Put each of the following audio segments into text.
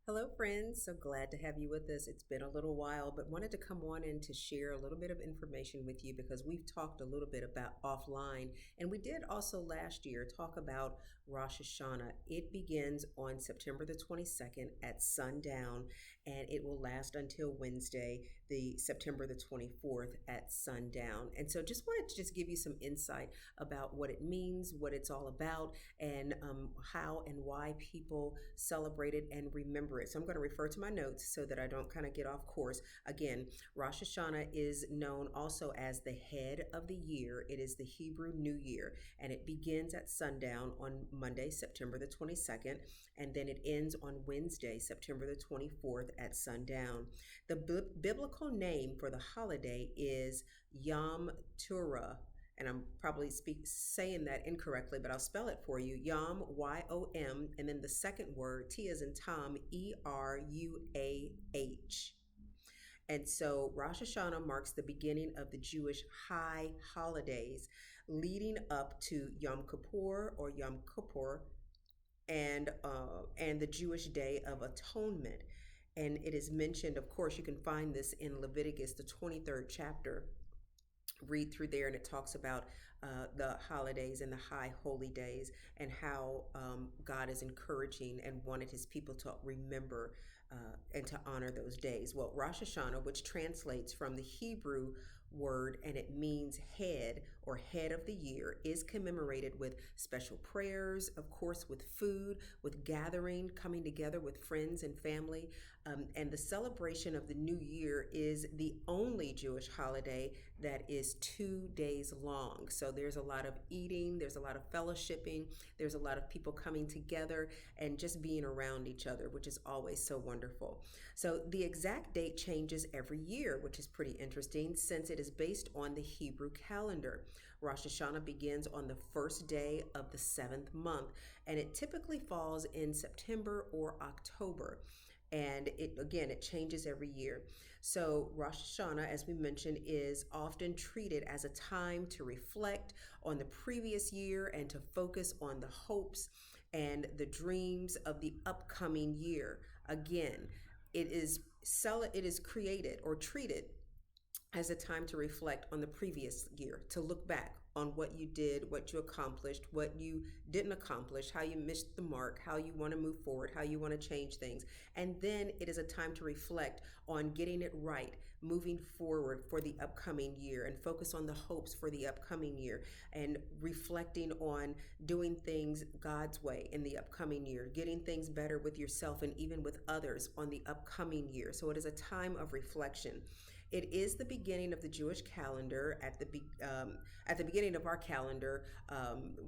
Hello, friends. So glad to have you with us. It's been a little while, but wanted to come on and to share a little bit of information with you because we've talked a little bit about offline. And we did also last year talk about Rosh Hashanah. It begins on September the 22nd at sundown, and it will last until Wednesday, the September the 24th at sundown. And so just wanted to just give you some insight about what it means, what it's all about, and how and why people celebrate it and remember it. So I'm going to refer to my notes so that I don't kind of get off course. Again, Rosh Hashanah is known also as the head of the year. It is the Hebrew New Year, and it begins at sundown on Monday, September the 22nd, and then it ends on Wednesday, September the 24th at sundown. The biblical name for the holiday is Yom Teruah, and I'm probably saying that incorrectly, but I'll spell it for you. Yom, Y-O-M, and then the second word, T as in Tom, E-R-U-A-H. And so Rosh Hashanah marks the beginning of the Jewish high holidays leading up to Yom Kippur or Yom Kippur and the Jewish Day of Atonement. And it is mentioned, of course, you can find this in Leviticus, the 23rd chapter. Read through there, and it talks about the holidays and the high holy days and how God is encouraging and wanted his people to remember and to honor those days. Well, Rosh Hashanah, which translates from the Hebrew word and it means head or head of the year, is commemorated with special prayers, of course, with food, with gathering, coming together with friends and family. And the celebration of the new year is the only Jewish holiday that is 2 days long. So there's a lot of eating, there's a lot of fellowshipping, there's a lot of people coming together and just being around each other, which is always so wonderful. So the exact date changes every year, which is pretty interesting since it is based on the Hebrew calendar. Rosh Hashanah begins on the first day of the seventh month, and it typically falls in September or October. And it changes every year. So Rosh Hashanah, as we mentioned, is often treated as a time to reflect on the previous year and to focus on the hopes and the dreams of the upcoming year. Again, it is created or treated as a time to reflect on the previous year, to look back on what you did, what you accomplished, what you didn't accomplish, how you missed the mark, how you want to move forward, how you want to change things. And then it is a time to reflect on getting it right, moving forward for the upcoming year, and focus on the hopes for the upcoming year, and reflecting on doing things God's way in the upcoming year, getting things better with yourself and even with others on the upcoming year. So it is a time of reflection. It is the beginning of the Jewish calendar. At the beginning of our calendar,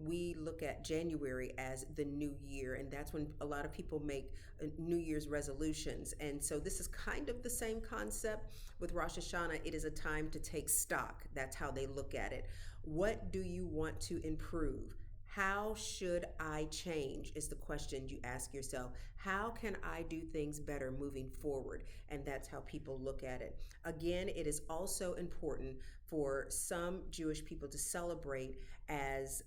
we look at January as the new year, and that's when a lot of people make New Year's resolutions. And so this is kind of the same concept with Rosh Hashanah. It is a time to take stock. That's how they look at it. What do you want to improve? How should I change is the question you ask yourself. How can I do things better moving forward? And that's how people look at it. Again, it is also important for some Jewish people to celebrate as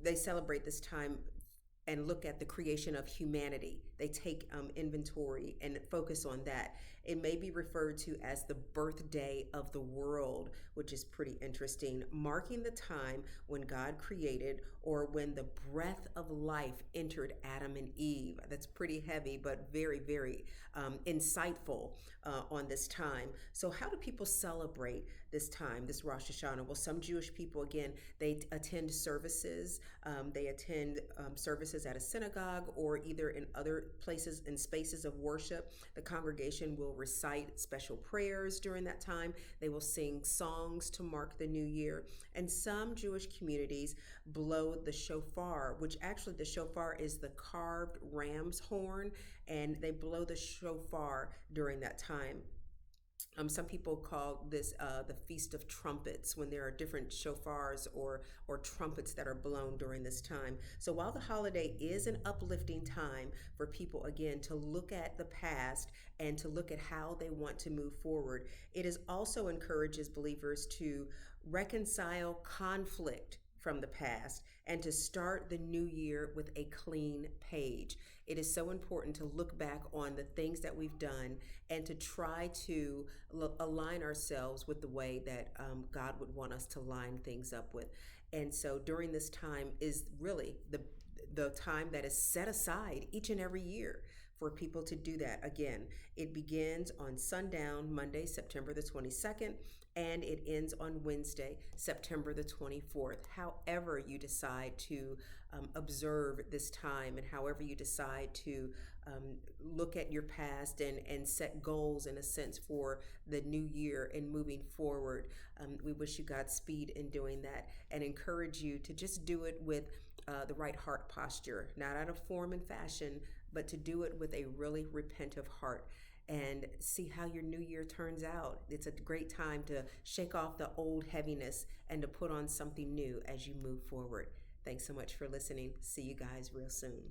they celebrate this time and look at the creation of humanity. They take inventory and focus on that. It may be referred to as the birthday of the world, which is pretty interesting, marking the time when God created or when the breath of life entered Adam and Eve. That's pretty heavy, but very, very insightful on this time. So how do people celebrate this time, this Rosh Hashanah? Well, some Jewish people, again, they attend services. They attend services at a synagogue or either in other places and spaces of worship. The congregation will recite special prayers during that time. They will sing songs to mark the new year. And some Jewish communities blow the shofar, which actually the shofar is the carved ram's horn, and they blow the shofar during that time. Some people call this the Feast of Trumpets, when there are different shofars or trumpets that are blown during this time. So while the holiday is an uplifting time for people, again, to look at the past and to look at how they want to move forward, it is also encourages believers to reconcile conflict from the past and to start the new year with a clean page. It is so important to look back on the things that we've done and to try to align ourselves with the way that God would want us to line things up with. And so during this time is really the time that is set aside each and every year for people to do that. Again, it begins on sundown, Monday, September the 22nd, and it ends on Wednesday, September the 24th. However, you decide to observe this time and however you decide to look at your past and set goals in a sense for the new year and moving forward. We wish you Godspeed in doing that and encourage you to just do it with the right heart posture, not out of form and fashion, but to do it with a really repentive heart and see how your new year turns out. It's a great time to shake off the old heaviness and to put on something new as you move forward. Thanks so much for listening. See you guys real soon.